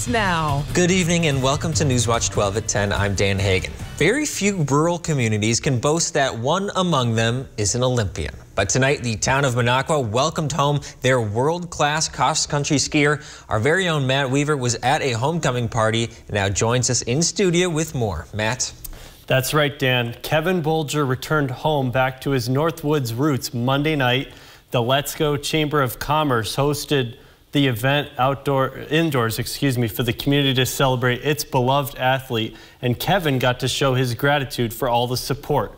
Now. Good evening and welcome to Newswatch 12 at 10. I'm Dan Hagan. Very few rural communities can boast that one among them is an Olympian. But tonight, the town of Minocqua welcomed home their world-class cross-country skier. Our very own Matt Weaver was at a homecoming party and now joins us in studio with more. Matt? That's right, Dan. Kevin Bolger returned home back to his Northwoods roots Monday night. The Let's Go Chamber of Commerce hosted the event indoors, for the community to celebrate its beloved athlete, and Kevin got to show his gratitude for all the support.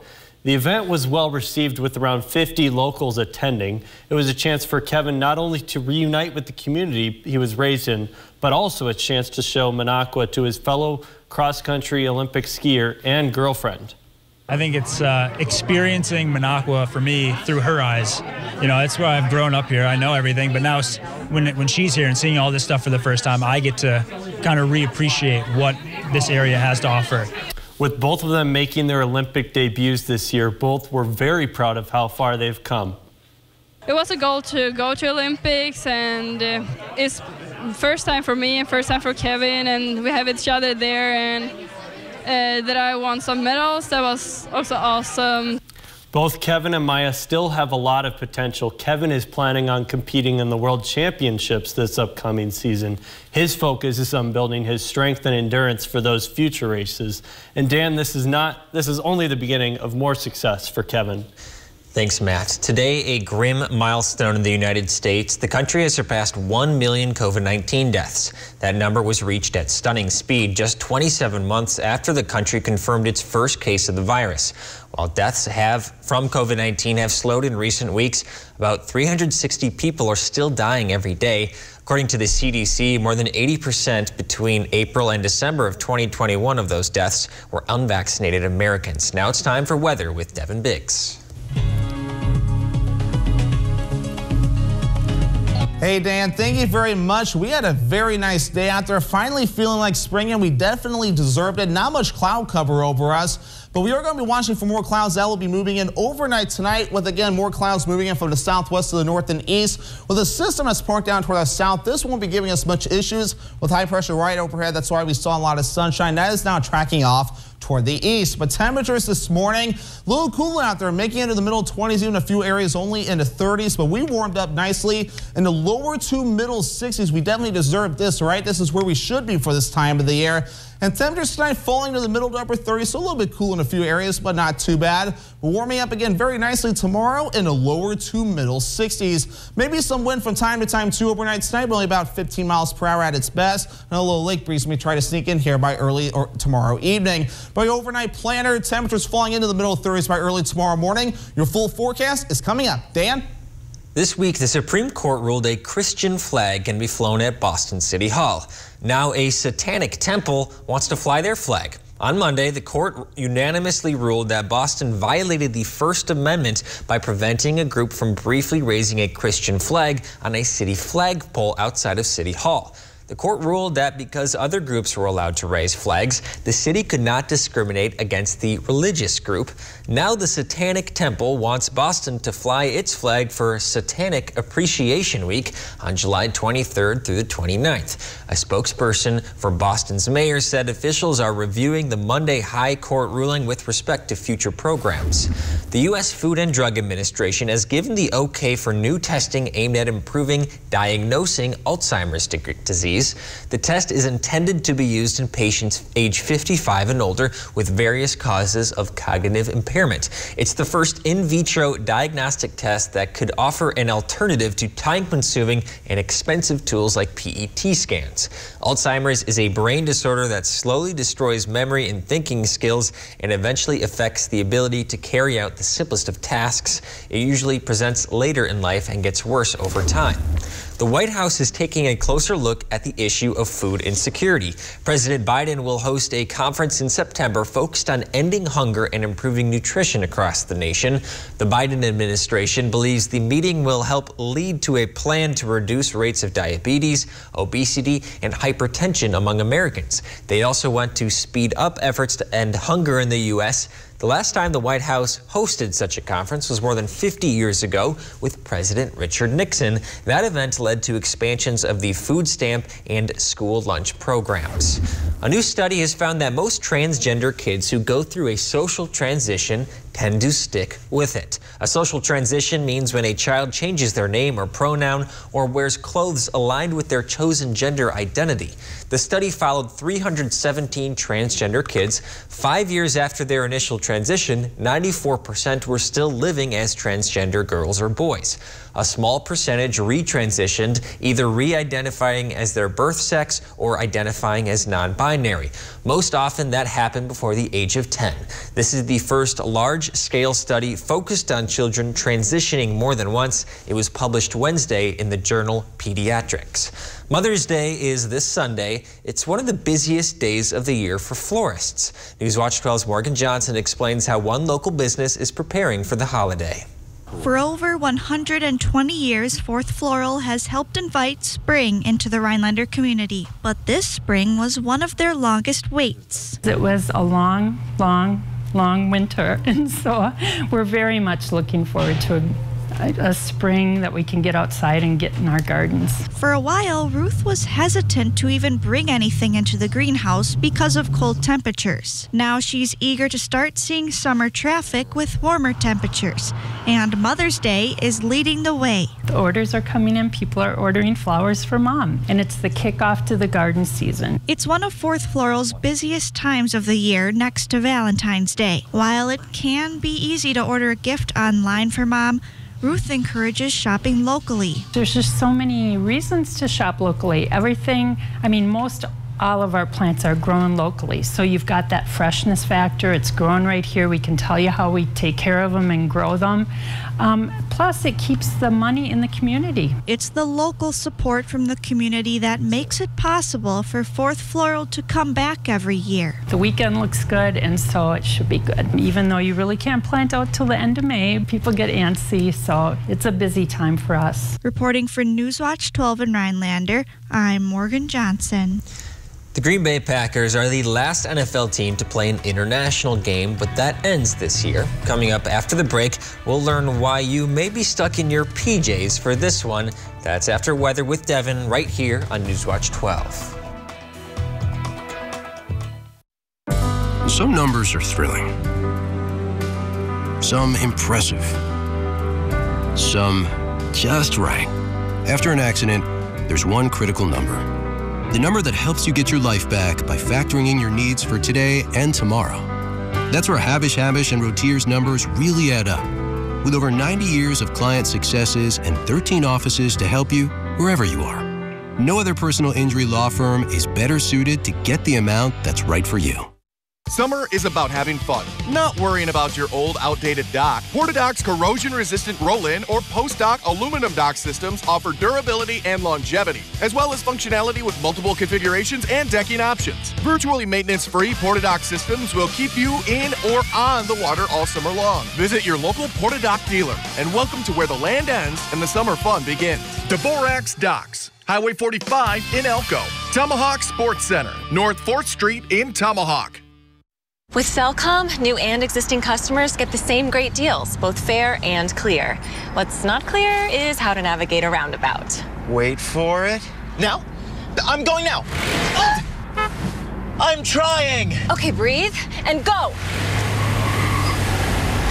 The event was well received with around 50 locals attending. It was a chance for Kevin not only to reunite with the community he was raised in, but also a chance to show Minocqua to his fellow cross-country Olympic skier and girlfriend. I think it's experiencing Minocqua for me through her eyes. You know, that's where I've grown up here. I know everything, but now when she's here and seeing all this stuff for the first time, I get to kind of reappreciate what this area has to offer. With both of them making their Olympic debuts this year, both were very proud of how far they've come. It was a goal to go to Olympics, and it's first time for me and first time for Kevin, and we have each other there, and that I won some medals. That was also awesome. Both Kevin and Maya still have a lot of potential. Kevin is planning on competing in the World Championships this upcoming season. His focus is on building his strength and endurance for those future races. And Dan, this is only the beginning of more success for Kevin. Thanks, Matt. Today, a grim milestone in the United States. The country has surpassed 1 million COVID-19 deaths. That number was reached at stunning speed just 27 months after the country confirmed its first case of the virus. While deaths from COVID-19 have slowed in recent weeks, about 360 people are still dying every day. According to the CDC, more than 80% between April and December of 2021 of those deaths were unvaccinated Americans. Now it's time for weather with Devin Biggs. Hey Dan, thank you very much. We had a very nice day out there, finally feeling like spring, and we definitely deserved it. Not much cloud cover over us, but we are going to be watching for more clouds that will be moving in overnight tonight, with again more clouds moving in from the southwest to the north and east. With a system that's parked down toward the south, this won't be giving us much issues with high pressure right overhead. That's why we saw a lot of sunshine. That is now tracking off toward the east. But temperatures this morning, a little cooler out there, making it into the middle 20s, even a few areas only into 30s. But we warmed up nicely in the lower to middle 60s. We definitely deserve this, right? This is where we should be for this time of the year. And temperatures tonight falling to the middle to upper 30s, so a little bit cool in a few areas, but not too bad. We're warming up again very nicely tomorrow in the lower to middle 60s. Maybe some wind from time to time too overnight tonight, but only about 15 miles per hour at its best. And a little lake breeze may try to sneak in here by early or tomorrow evening. By overnight planner, temperatures falling into the middle 30s by early tomorrow morning. Your full forecast is coming up. Dan? This week, the Supreme Court ruled a Christian flag can be flown at Boston City Hall. Now a satanic temple wants to fly their flag. On Monday, the court unanimously ruled that Boston violated the First Amendment by preventing a group from briefly raising a Christian flag on a city flagpole outside of City Hall. The court ruled that because other groups were allowed to raise flags, the city could not discriminate against the religious group. Now the Satanic Temple wants Boston to fly its flag for Satanic Appreciation Week on July 23rd through the 29th. A spokesperson for Boston's mayor said officials are reviewing the Monday High Court ruling with respect to future programs. The U.S. Food and Drug Administration has given the okay for new testing aimed at improving diagnosing Alzheimer's disease. The test is intended to be used in patients age 55 and older with various causes of cognitive impairment. It's the first in vitro diagnostic test that could offer an alternative to time-consuming and expensive tools like PET scans. Alzheimer's is a brain disorder that slowly destroys memory and thinking skills and eventually affects the ability to carry out the simplest of tasks. It usually presents later in life and gets worse over time. The White House is taking a closer look at the issue of food insecurity. President Biden will host a conference in September focused on ending hunger and improving nutrition across the nation. The Biden administration believes the meeting will help lead to a plan to reduce rates of diabetes, obesity, and hypertension among Americans. They also want to speed up efforts to end hunger in the U.S. The last time the White House hosted such a conference was more than 50 years ago with President Richard Nixon. That event led to expansions of the food stamp and school lunch programs. A new study has found that most transgender kids who go through a social transition tend to stick with it. A social transition means when a child changes their name or pronoun or wears clothes aligned with their chosen gender identity. The study followed 317 transgender kids. 5 years after their initial transition, 94% were still living as transgender girls or boys. A small percentage retransitioned, either re-identifying as their birth sex or identifying as non-binary. Most often that happened before the age of 10. This is the first large-scale study focused on children transitioning more than once. It was published Wednesday in the journal Pediatrics. Mother's Day is this Sunday. It's one of the busiest days of the year for florists. Newswatch 12's Morgan Johnson explains how one local business is preparing for the holiday. For over 120 years, Fourth Floral has helped invite spring into the Rhinelander community, but this spring was one of their longest waits. It was a long winter, and so we're very much looking forward to a spring that we can get outside and get in our gardens. For a while, Ruth was hesitant to even bring anything into the greenhouse because of cold temperatures. Now she's eager to start seeing summer traffic with warmer temperatures, and Mother's Day is leading the way. The orders are coming in. People are ordering flowers for Mom, and it's the kickoff to the garden season. It's one of Fourth Floral's busiest times of the year next to Valentine's Day. While it can be easy to order a gift online for Mom, Ruth encourages shopping locally. There's just so many reasons to shop locally. Everything, most all of our plants are grown locally. So you've got that freshness factor. It's grown right here. We can tell you how we take care of them and grow them. Plus, it keeps the money in the community. It's the local support from the community that makes it possible for Fourth Floral to come back every year. The weekend looks good, and so it should be good. Even though you really can't plant out till the end of May, people get antsy, so it's a busy time for us. Reporting for Newswatch 12 in Rhinelander, I'm Morgan Johnson. The Green Bay Packers are the last NFL team to play an international game, but that ends this year. Coming up after the break, we'll learn why you may be stuck in your PJs for this one. That's after weather with Devin right here on Newswatch 12. Some numbers are thrilling. Some impressive. Some just right. After an accident, there's one critical number. The number that helps you get your life back by factoring in your needs for today and tomorrow. That's where Habish and Rotier's numbers really add up. With over 90 years of client successes and 13 offices to help you wherever you are. No other personal injury law firm is better suited to get the amount that's right for you. Summer is about having fun, not worrying about your old, outdated dock. Portadoc's corrosion-resistant roll-in or post-dock aluminum dock systems offer durability and longevity, as well as functionality with multiple configurations and decking options. Virtually maintenance-free Portadoc systems will keep you in or on the water all summer long. Visit your local Portadoc dealer and welcome to where the land ends and the summer fun begins. Dvorak's Docks, Highway 45 in Elko. Tomahawk Sports Center, North 4th Street in Tomahawk. With Cellcom, new and existing customers get the same great deals, both fair and clear. What's not clear is how to navigate a roundabout. Wait for it. Now? I'm going now. I'm trying. Okay, breathe and go.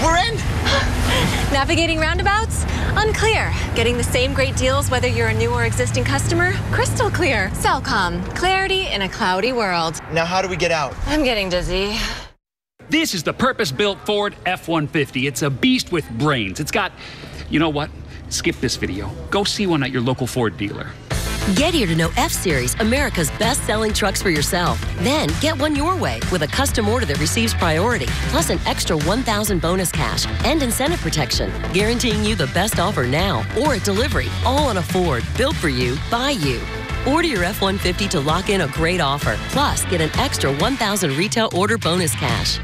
We're in. Navigating roundabouts? Unclear. Getting the same great deals whether you're a new or existing customer? Crystal clear. Cellcom. Clarity in a cloudy world. Now how do we get out? I'm getting dizzy. This is the purpose-built Ford F-150. It's a beast with brains. It's got, you know what? Skip this video. Go see one at your local Ford dealer. Get here to know F-Series, America's best-selling trucks for yourself. Then get one your way with a custom order that receives priority, plus an extra $1,000 bonus cash and incentive protection, guaranteeing you the best offer now or at delivery, all on a Ford, built for you, by you. Order your F-150 to lock in a great offer, plus get an extra $1,000 retail order bonus cash.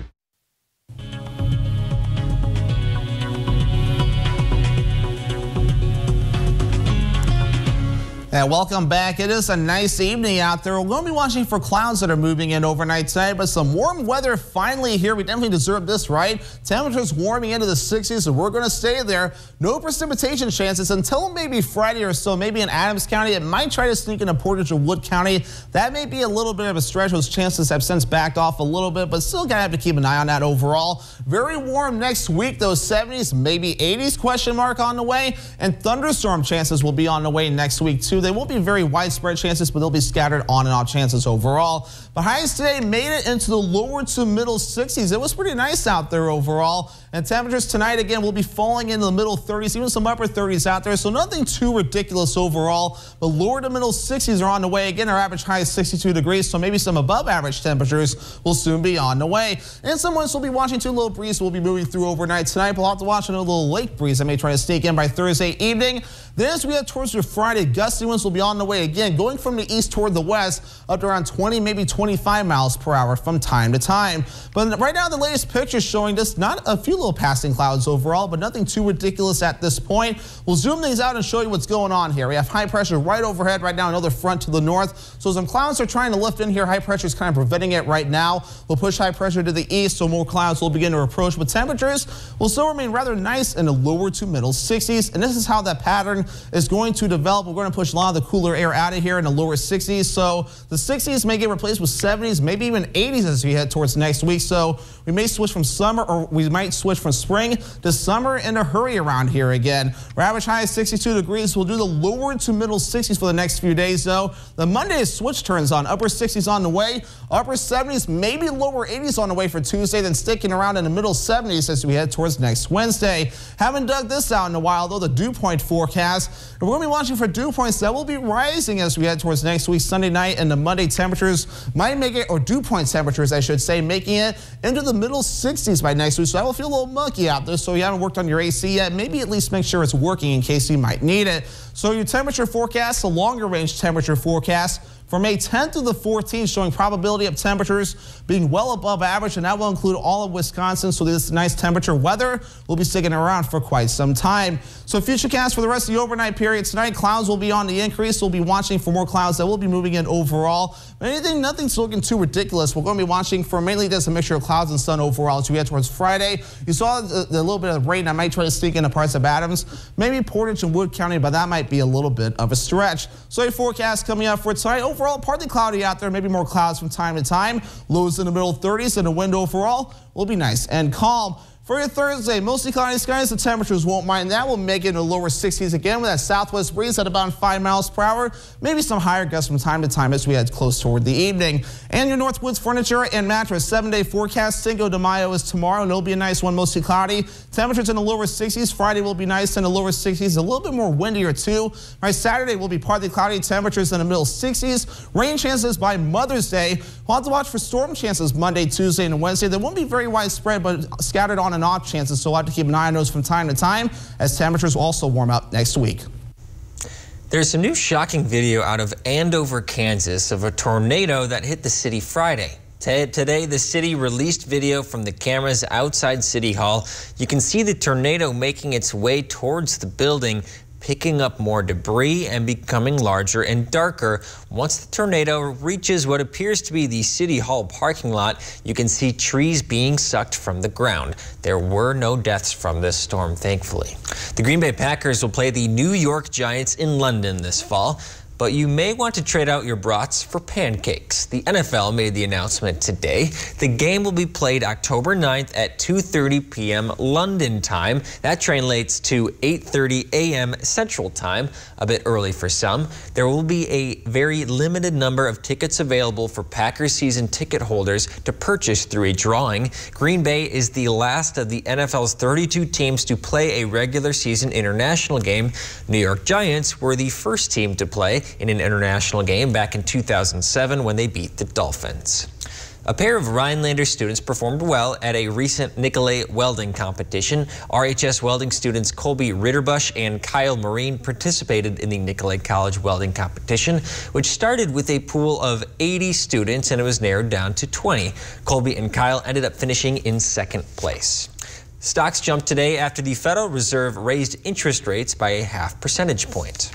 And welcome back. It is a nice evening out there. We're going to be watching for clouds that are moving in overnight tonight, but some warm weather finally here. We definitely deserve this, right? Temperatures warming into the 60s, so we're going to stay there. No precipitation chances until maybe Friday or so. Maybe in Adams County. It might try to sneak into Portage or Wood County. That may be a little bit of a stretch. Those chances have since backed off a little bit, but still going to have to keep an eye on that overall. Very warm next week. Those 70s, maybe 80s question mark on the way, and thunderstorm chances will be on the way next week too. They won't be very widespread chances, but they'll be scattered on and off chances overall. But highs today made it into the lower to middle 60s. It was pretty nice out there overall. And temperatures tonight, again, will be falling into the middle 30s, even some upper 30s out there. So nothing too ridiculous overall. But lower to middle 60s are on the way. Again, our average high is 62 degrees, so maybe some above average temperatures will soon be on the way. And some winds will be watching too. Low breeze will be moving through overnight tonight. We'll have to watch a little lake breeze that may try to sneak in by Thursday evening. Then as we head towards your Friday, gusty winds will be on the way again, going from the east toward the west up to around 20, maybe 25 miles per hour from time to time. But right now, the latest picture showing just not a few little passing clouds overall, but nothing too ridiculous at this point. We'll zoom things out and show you what's going on here. We have high pressure right overhead right now, another front to the north. So some clouds are trying to lift in here. High pressure is kind of preventing it right now. We'll push high pressure to the east, so more clouds will begin to approach. But temperatures will still remain rather nice in the lower to middle 60s. And this is how that pattern is going to develop. We're going to push a lot of the cooler air out of here in the lower 60s. So the 60s may get replaced with 70s, maybe even 80s as we head towards next week. So we may switch from summer, or we might switch from spring to summer in a hurry around here again. Our average high is 62 degrees. We'll do the lower to middle 60s for the next few days, though. The Monday switch turns on. Upper 60s on the way. Upper 70s, maybe lower 80s on the way for Tuesday, then sticking around in the middle 70s as we head towards next Wednesday. Haven't dug this out in a while, though, the dew point forecast. And we're going to be watching for dew points that will be rising as we head towards next week, Sunday night, and the Monday temperatures might make it, or dew point temperatures, I should say, making it into the middle 60s by next week. So that will feel a little mucky out there. So if you haven't worked on your AC yet, maybe at least make sure it's working in case you might need it. So your temperature forecast, the longer range temperature forecast for May 10th through the 14th, showing probability of temperatures being well above average, and that will include all of Wisconsin. So this nice temperature weather will be sticking around for quite some time. So futurecast for the rest of the overnight period tonight, clouds will be on the increase. We'll be watching for more clouds that will be moving in overall. But nothing's looking too ridiculous. We're going to be watching for mainly just a mixture of clouds and sun overall as we head towards Friday. You saw the little bit of rain that might try to sneak into parts of Adams, maybe Portage and Wood County, but that might be a little bit of a stretch. So a forecast coming up for tonight. Overall, partly cloudy out there, maybe more clouds from time to time. Lows in the middle 30s, and the wind overall will be nice and calm. For your Thursday, mostly cloudy skies, the temperatures won't mind that. We'll make it in the lower 60s again with that southwest breeze at about 5 miles per hour. Maybe some higher gusts from time to time as we head close toward the evening. And your Northwoods furniture and mattress 7-day forecast. Cinco de Mayo is tomorrow, and it'll be a nice one, mostly cloudy. Temperatures in the lower 60s. Friday will be nice in the lower 60s, a little bit more windier too. Right, Saturday will be partly cloudy. Temperatures in the middle 60s. Rain chances by Mother's Day. We'll have to watch for storm chances Monday, Tuesday, and Wednesday. They won't be very widespread, but scattered on and off chances, so we'll have to keep an eye on those from time to time as temperatures also warm up next week. There's some new shocking video out of Andover, Kansas of a tornado that hit the city Friday. Today, the city released video from the cameras outside City Hall. You can see the tornado making its way towards the building, picking up more debris and becoming larger and darker. Once the tornado reaches what appears to be the City Hall parking lot, you can see trees being sucked from the ground. There were no deaths from this storm, thankfully. The Green Bay Packers will play the New York Giants in London this fall. But you may want to trade out your brats for pancakes. The NFL made the announcement today. The game will be played October 9th at 2:30 p.m. London time. That translates to 8:30 a.m. Central Time, a bit early for some. There will be a very limited number of tickets available for Packers season ticket holders to purchase through a drawing. Green Bay is the last of the NFL's 32 teams to play a regular season international game. New York Giants were the first team to play in an international game back in 2007 when they beat the Dolphins. A pair of Rhinelander students performed well at a recent Nicolay welding competition. RHS welding students Colby Ritterbush and Kyle Marine participated in the Nicolay College welding competition, which started with a pool of 80 students and it was narrowed down to 20. Colby and Kyle ended up finishing in second place. Stocks jumped today after the Federal Reserve raised interest rates by a half percentage point.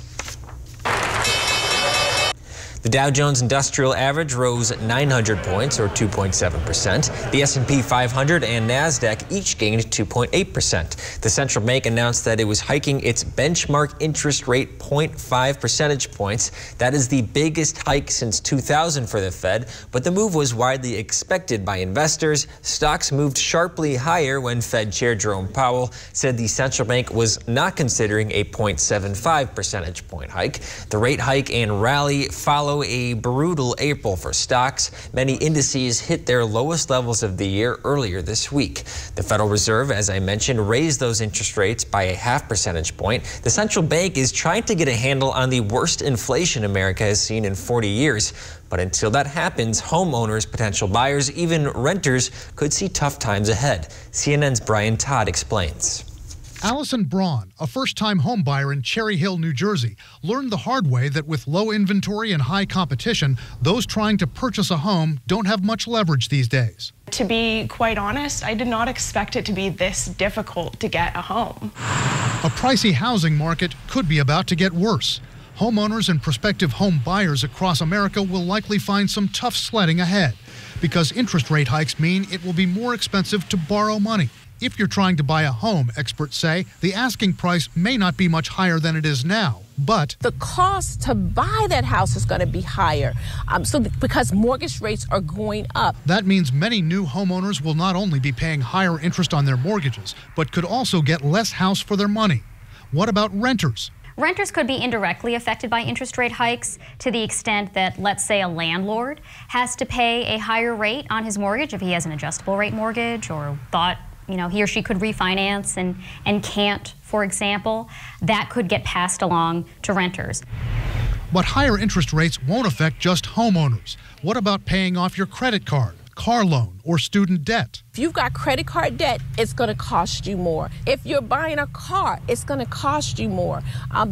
The Dow Jones Industrial Average rose 900 points, or 2.7%. The S&P 500 and NASDAQ each gained 2.8%. The central bank announced that it was hiking its benchmark interest rate 0.5 percentage points. That is the biggest hike since 2000 for the Fed, but the move was widely expected by investors. Stocks moved sharply higher when Fed Chair Jerome Powell said the central bank was not considering a 0.75 percentage point hike. The rate hike and rally follow a brutal April for stocks. Many indices hit their lowest levels of the year earlier this week. The Federal Reserve, as I mentioned, raised those interest rates by a half percentage point. The central bank is trying to get a handle on the worst inflation America has seen in 40 years. But until that happens, homeowners, potential buyers, even renters could see tough times ahead. CNN's Brian Todd explains. Allison Braun, a first-time home buyer in Cherry Hill, New Jersey, learned the hard way that with low inventory and high competition, those trying to purchase a home don't have much leverage these days. To be quite honest, I did not expect it to be this difficult to get a home. A pricey housing market could be about to get worse. Homeowners and prospective home buyers across America will likely find some tough sledding ahead because interest rate hikes mean it will be more expensive to borrow money. If you're trying to buy a home, experts say, the asking price may not be much higher than it is now, but the cost to buy that house is going to be higher because mortgage rates are going up. That means many new homeowners will not only be paying higher interest on their mortgages, but could also get less house for their money. What about renters? Renters could be indirectly affected by interest rate hikes to the extent that, let's say, a landlord has to pay a higher rate on his mortgage if he has an adjustable rate mortgage or thought he or she could refinance and can't, for example. That could get passed along to renters. But higher interest rates won't affect just homeowners. What about paying off your credit card, car loan, or student debt? If you've got credit card debt, it's going to cost you more. If you're buying a car, it's going to cost you more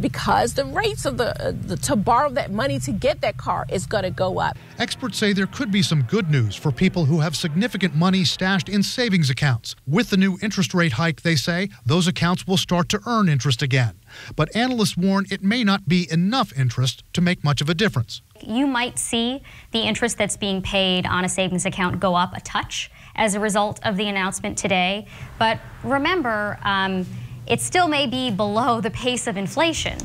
because the rates of to borrow that money to get that car is going to go up. Experts say there could be some good news for people who have significant money stashed in savings accounts. With the new interest rate hike, they say, those accounts will start to earn interest again. But analysts warn it may not be enough interest to make much of a difference. You might see the interest that's being paid on a savings account go up a touch as a result of the announcement today. But remember, it still may be below the pace of inflation.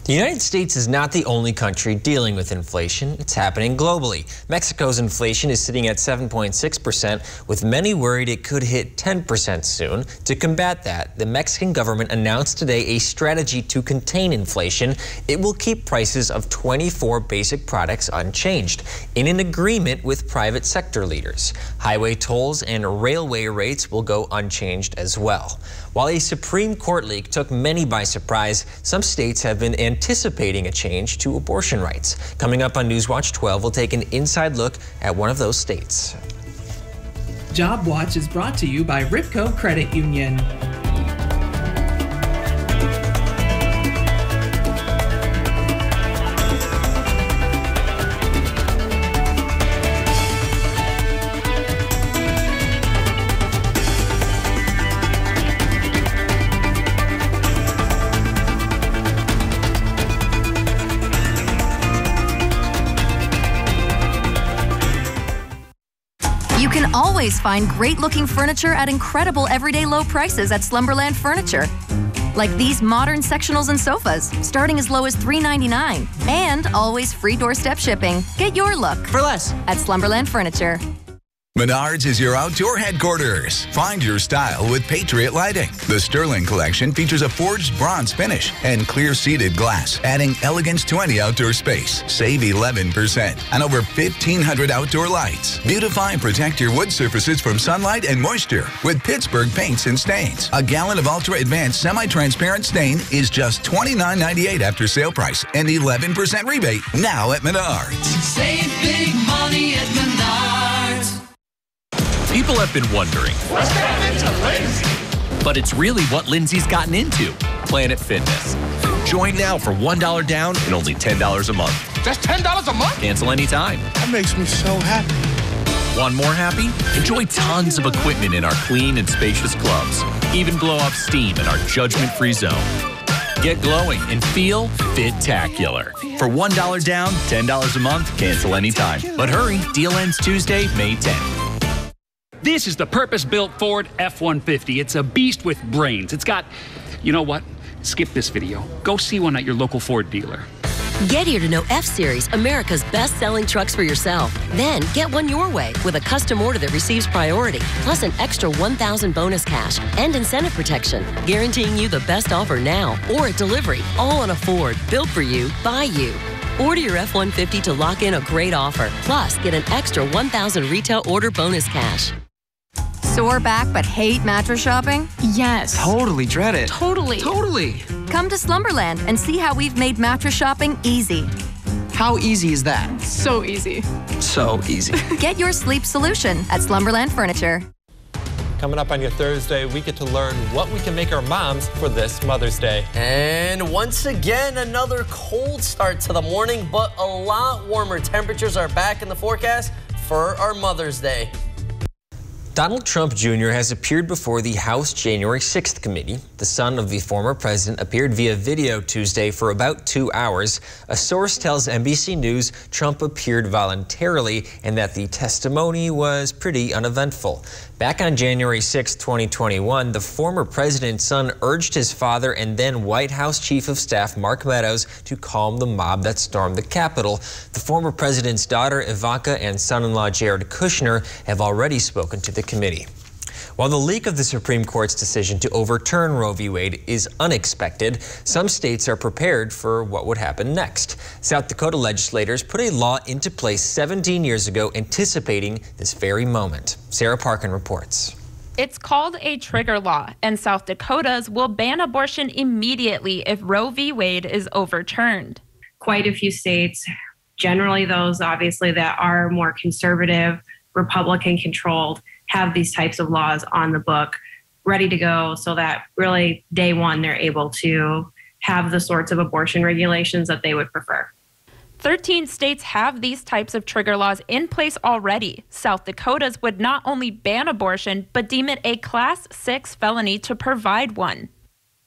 The United States is not the only country dealing with inflation. It's happening globally. Mexico's inflation is sitting at 7.6%, with many worried it could hit 10% soon. To combat that, the Mexican government announced today a strategy to contain inflation. It will keep prices of 24 basic products unchanged, in an agreement with private sector leaders. Highway tolls and railway rates will go unchanged as well. While a Supreme Court leak took many by surprise, some states have been anticipating a change to abortion rights. Coming up on Newswatch 12, we'll take an inside look at one of those states. Job Watch is brought to you by Ripco Credit Union. You can always find great-looking furniture at incredible everyday low prices at Slumberland Furniture. Like these modern sectionals and sofas, starting as low as $3.99. And always free doorstep shipping. Get your look for less at Slumberland Furniture. Menards is your outdoor headquarters. Find your style with Patriot Lighting. The Sterling Collection features a forged bronze finish and clear seated glass, adding elegance to any outdoor space. Save 11% on over 1,500 outdoor lights. Beautify and protect your wood surfaces from sunlight and moisture with Pittsburgh paints and stains. A gallon of Ultra Advanced Semi-Transparent Stain is just $29.98 after sale price and 11% rebate now at Menards. Save big money at Menards. People have been wondering, what's gotten into Lindsay? But it's really what Lindsay's gotten into, Planet Fitness. Join now for $1 down and only $10 a month. Just $10 a month? Cancel anytime. That makes me so happy. Want more happy? Enjoy tons of equipment in our clean and spacious clubs. Even blow off steam in our judgment-free zone. Get glowing and feel fit-tacular. For $1 down, $10 a month, cancel anytime. But hurry, deal ends Tuesday, May 10th. This is the purpose-built Ford F-150. It's a beast with brains. It's got, you know what? Skip this video. Go see one at your local Ford dealer. Get here to know F-Series, America's best-selling trucks for yourself. Then get one your way with a custom order that receives priority, plus an extra $1,000 bonus cash and incentive protection, guaranteeing you the best offer now or at delivery, all on a Ford, built for you, by you. Order your F-150 to lock in a great offer, plus get an extra $1,000 retail order bonus cash. Sore back but hate mattress shopping? Yes. Totally dread it. Totally. Come to Slumberland and see how we've made mattress shopping easy. How easy is that? So easy. So easy. Get your sleep solution at Slumberland Furniture. Coming up on your Thursday, we get to learn what we can make our moms for this Mother's Day. And once again, another cold start to the morning, but a lot warmer temperatures are back in the forecast for our Mother's Day. Donald Trump Jr. has appeared before the House January 6th committee. The son of the former president appeared via video Tuesday for about 2 hours. A source tells NBC News Trump appeared voluntarily and that the testimony was pretty uneventful. Back on January 6, 2021, the former president's son urged his father and then White House Chief of Staff Mark Meadows to calm the mob that stormed the Capitol. The former president's daughter Ivanka and son-in-law Jared Kushner have already spoken to the committee. While the leak of the Supreme Court's decision to overturn Roe v. Wade is unexpected, some states are prepared for what would happen next. South Dakota legislators put a law into place 17 years ago anticipating this very moment. Sarah Parkin reports. It's called a trigger law, and South Dakota's will ban abortion immediately if Roe v. Wade is overturned. Quite a few states, generally those obviously that are more conservative, Republican-controlled, have these types of laws on the book ready to go so that really day one they're able to have the sorts of abortion regulations that they would prefer. 13 states have these types of trigger laws in place already. South Dakota's would not only ban abortion, but deem it a Class 6 felony to provide one.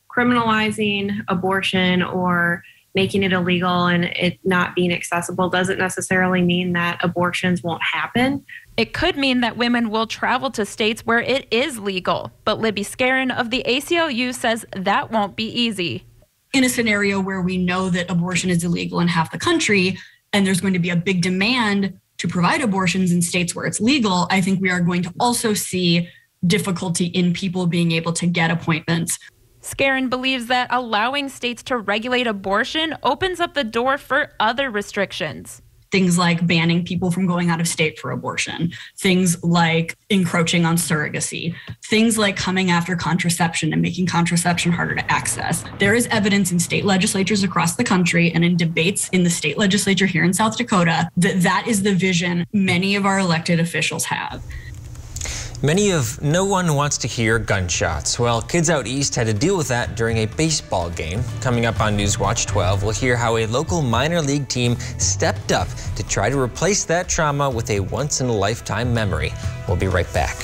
Criminalizing abortion or making it illegal and it not being accessible doesn't necessarily mean that abortions won't happen. It could mean that women will travel to states where it is legal. But Libby Scarin of the ACLU says that won't be easy. In a scenario where we know that abortion is illegal in half the country and there's going to be a big demand to provide abortions in states where it's legal, I think we are going to also see difficulty in people being able to get appointments. Scarin believes that allowing states to regulate abortion opens up the door for other restrictions. Things like banning people from going out of state for abortion, things like encroaching on surrogacy, things like coming after contraception and making contraception harder to access. There is evidence in state legislatures across the country and in debates in the state legislature here in South Dakota that that is the vision many of our elected officials have. No one wants to hear gunshots. Well, kids out east had to deal with that during a baseball game. Coming up on Newswatch 12, we'll hear how a local minor league team stepped up to try to replace that trauma with a once-in-a-lifetime memory. We'll be right back.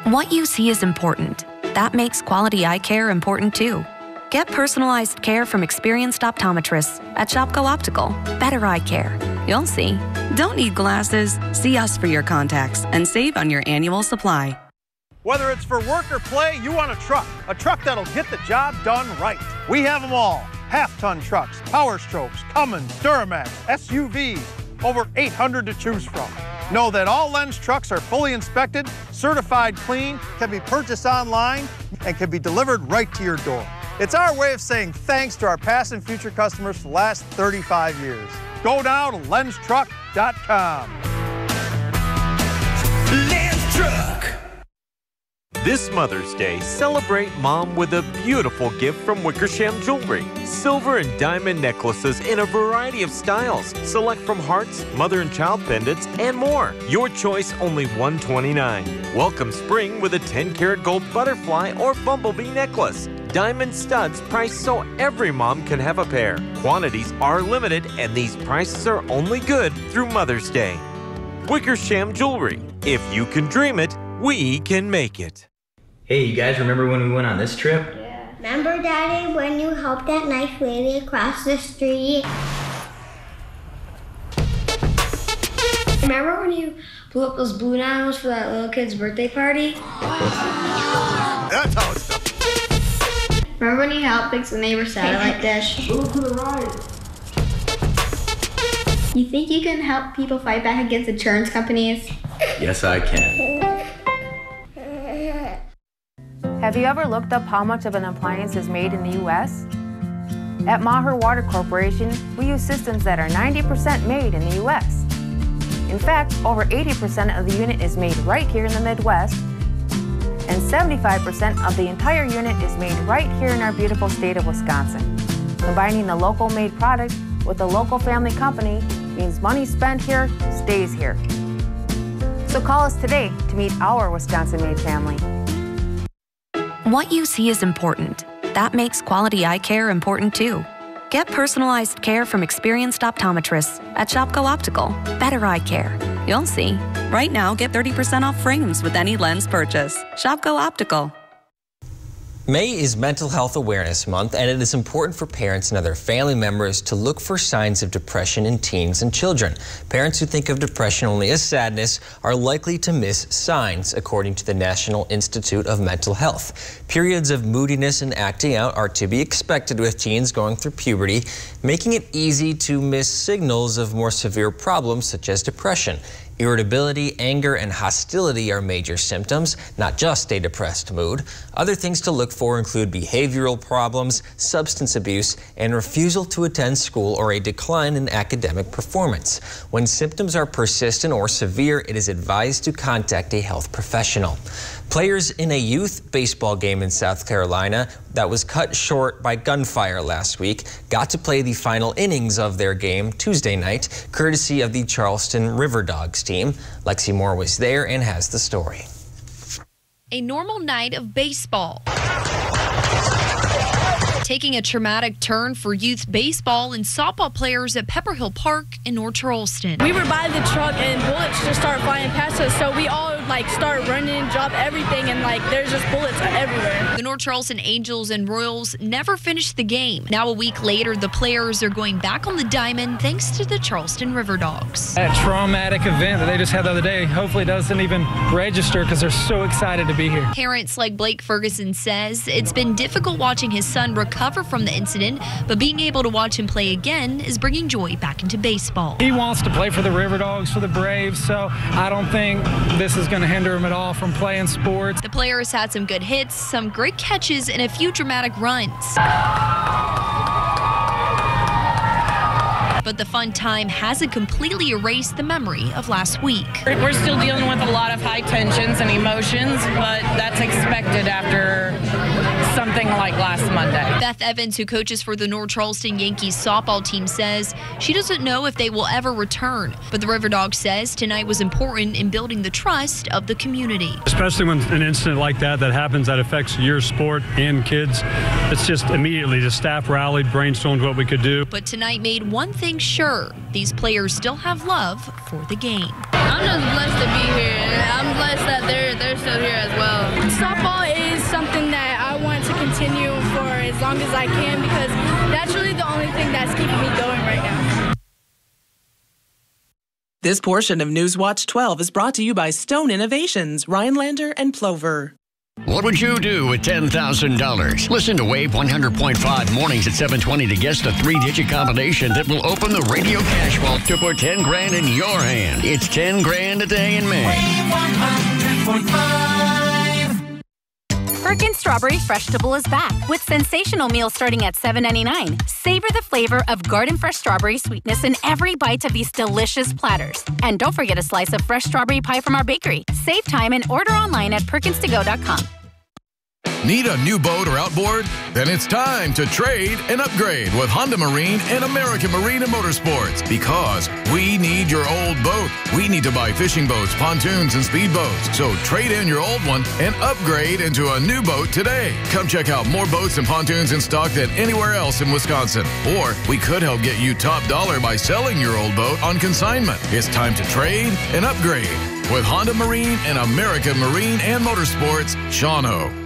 What you see is important. That makes quality eye care important too. Get personalized care from experienced optometrists at Shopko Optical. Better eye care. You'll see. Don't need glasses. See us for your contacts and save on your annual supply. Whether it's for work or play, you want a truck that'll get the job done right. We have them all. Half-ton trucks, Power Strokes, Cummins, Duramax, SUVs, over 800 to choose from. Know that all Lenz trucks are fully inspected, certified clean, can be purchased online, and can be delivered right to your door. It's our way of saying thanks to our past and future customers for the last 35 years. Go now to LenzTruck.com. Lenz Truck. This Mother's Day, celebrate Mom with a beautiful gift from Wickersham Jewelry. Silver and diamond necklaces in a variety of styles. Select from hearts, mother and child pendants, and more. Your choice, only $129. Welcome spring with a 10-karat gold butterfly or bumblebee necklace. Diamond studs priced so every mom can have a pair. Quantities are limited, and these prices are only good through Mother's Day. Wickersham Jewelry. If you can dream it, we can make it. Hey, you guys remember when we went on this trip? Yeah. Remember, Daddy, when you helped that nice lady across the street? Remember when you blew up those balloon animals for that little kid's birthday party? That's how it's done. Remember when you helped fix the neighbor's satellite dish? Move to the right. You think you can help people fight back against insurance companies? Yes, I can. Have you ever looked up how much of an appliance is made in the U.S.? At Maher Water Corporation, we use systems that are 90% made in the U.S. In fact, over 80% of the unit is made right here in the Midwest, and 75% of the entire unit is made right here in our beautiful state of Wisconsin. Combining the local made product with a local family company means money spent here stays here. So call us today to meet our Wisconsin-made family. What you see is important. That makes quality eye care important too. Get personalized care from experienced optometrists at Shopko Optical. Better eye care. You'll see. Right now, get 30% off frames with any lens purchase. Shopko Optical. May is Mental Health Awareness Month, and it is important for parents and other family members to look for signs of depression in teens and children. Parents who think of depression only as sadness are likely to miss signs, according to the National Institute of Mental Health. Periods of moodiness and acting out are to be expected with teens going through puberty, making it easy to miss signals of more severe problems such as depression. Irritability, anger, and hostility are major symptoms, not just a depressed mood. Other things to look for include behavioral problems, substance abuse, and refusal to attend school or a decline in academic performance. When symptoms are persistent or severe, it is advised to contact a health professional. Players in a youth baseball game in South Carolina that was cut short by gunfire last week got to play the final innings of their game Tuesday night, courtesy of the Charleston River Dogs team. Lexi Moore was there and has the story. A normal night of baseball, taking a traumatic turn for youth baseball and softball players at Pepperhill Park in North Charleston. We were by the truck and bullets just started flying past us, so we all start running, drop everything, and there's just bullets everywhere. The North Charleston Angels and Royals never finished the game. Now a week later, the players are going back on the diamond thanks to the Charleston River Dogs. That traumatic event that they just had the other day hopefully doesn't even register because they're so excited to be here. Parents like Blake Ferguson says it's been difficult watching his son recover from the incident, but being able to watch him play again is bringing joy back into baseball. He wants to play for the River Dogs, for the Braves, so I don't think this is going to hinder him at all from playing sports. The players had some good hits, some great catches, and a few dramatic runs. But the fun time hasn't completely erased the memory of last week. We're still dealing with a lot of high tensions and emotions, but that's expected after something like last Monday. Beth Evans, who coaches for the North Charleston Yankees softball team, says she doesn't know if they will ever return. But the River Dog says tonight was important in building the trust of the community. Especially when an incident like that happens that affects your sport and kids, it's just immediately the staff rallied, brainstormed what we could do. But tonight made one thing sure: these players still have love for the game. I'm just blessed to be here, and I'm blessed that they're still here as well. Softball is something that I want to continue for as long as I can because that's really the only thing that's keeping me going right now. This portion of Newswatch 12 is brought to you by Stone Innovations, Rhinelander and Plover. What would you do with $10,000? Listen to Wave 100.5 mornings at 7:20 to guess the 3-digit combination that will open the radio cash vault to put 10 grand in your hand. It's 10 grand a day in May. Wave 100.5. Perkins Strawberry Freshable is back with sensational meals starting at $7.99. Savor the flavor of garden fresh strawberry sweetness in every bite of these delicious platters. And don't forget a slice of fresh strawberry pie from our bakery. Save time and order online at perkinstogo.com. Need a new boat or outboard? Then it's time to trade and upgrade with Honda Marine and American Marine and Motorsports, because we need your old boat. We need to buy fishing boats, pontoons, and speedboats. So trade in your old one and upgrade into a new boat today. Come check out more boats and pontoons in stock than anywhere else in Wisconsin. Or we could help get you top dollar by selling your old boat on consignment. It's time to trade and upgrade with Honda Marine and American Marine and Motorsports, Shawano.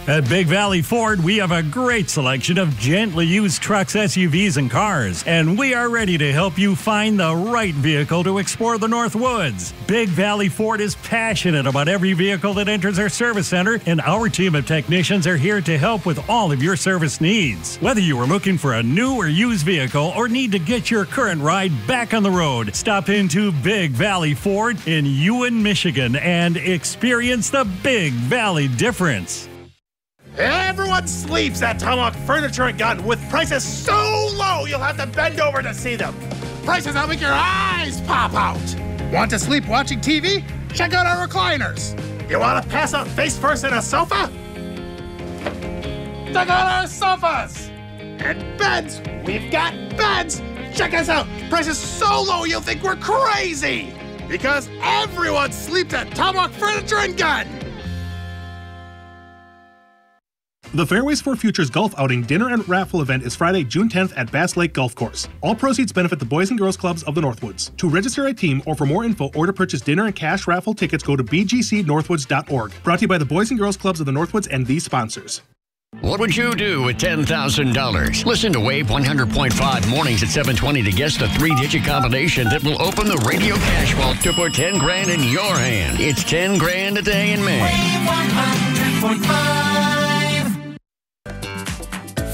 At Big Valley Ford, we have a great selection of gently used trucks, SUVs, and cars, and we are ready to help you find the right vehicle to explore the North Woods. Big Valley Ford is passionate about every vehicle that enters our service center, and our team of technicians are here to help with all of your service needs. Whether you are looking for a new or used vehicle or need to get your current ride back on the road, stop into Big Valley Ford in Ewan, Michigan, and experience the Big Valley difference. Everyone sleeps at Tomahawk Furniture and Gun with prices so low you'll have to bend over to see them. Prices that'll make your eyes pop out. Want to sleep watching TV? Check out our recliners. You want to pass out face first in a sofa? Check out our sofas. And beds. We've got beds. Check us out. Prices so low you'll think we're crazy. Because everyone sleeps at Tomahawk Furniture and Gun. The Fairways for Futures Golf Outing Dinner and Raffle event is Friday, June 10th at Bass Lake Golf Course. All proceeds benefit the Boys and Girls Clubs of the Northwoods. To register a team or for more info or to purchase dinner and cash raffle tickets, go to bgcnorthwoods.org. Brought to you by the Boys and Girls Clubs of the Northwoods and these sponsors. What would you do with $10,000? Listen to Wave 100.5 mornings at 7:20 to guess the three-digit combination that will open the radio cash vault to put 10 grand in your hand. It's 10 grand a day in May. Wave 100.5.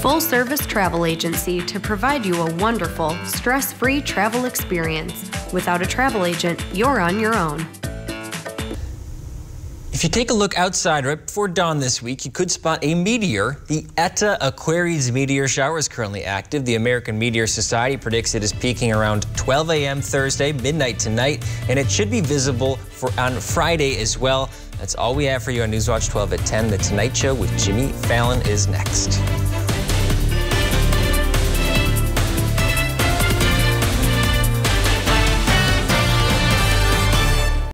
Full service travel agency to provide you a wonderful, stress-free travel experience. Without a travel agent, you're on your own. If you take a look outside right before dawn this week, you could spot a meteor. The Eta Aquarius meteor shower is currently active. The American Meteor Society predicts it is peaking around 12 a.m. Thursday, midnight tonight, and it should be visible on Friday as well. That's all we have for you on Newswatch 12 at 10. The Tonight Show with Jimmy Fallon is next.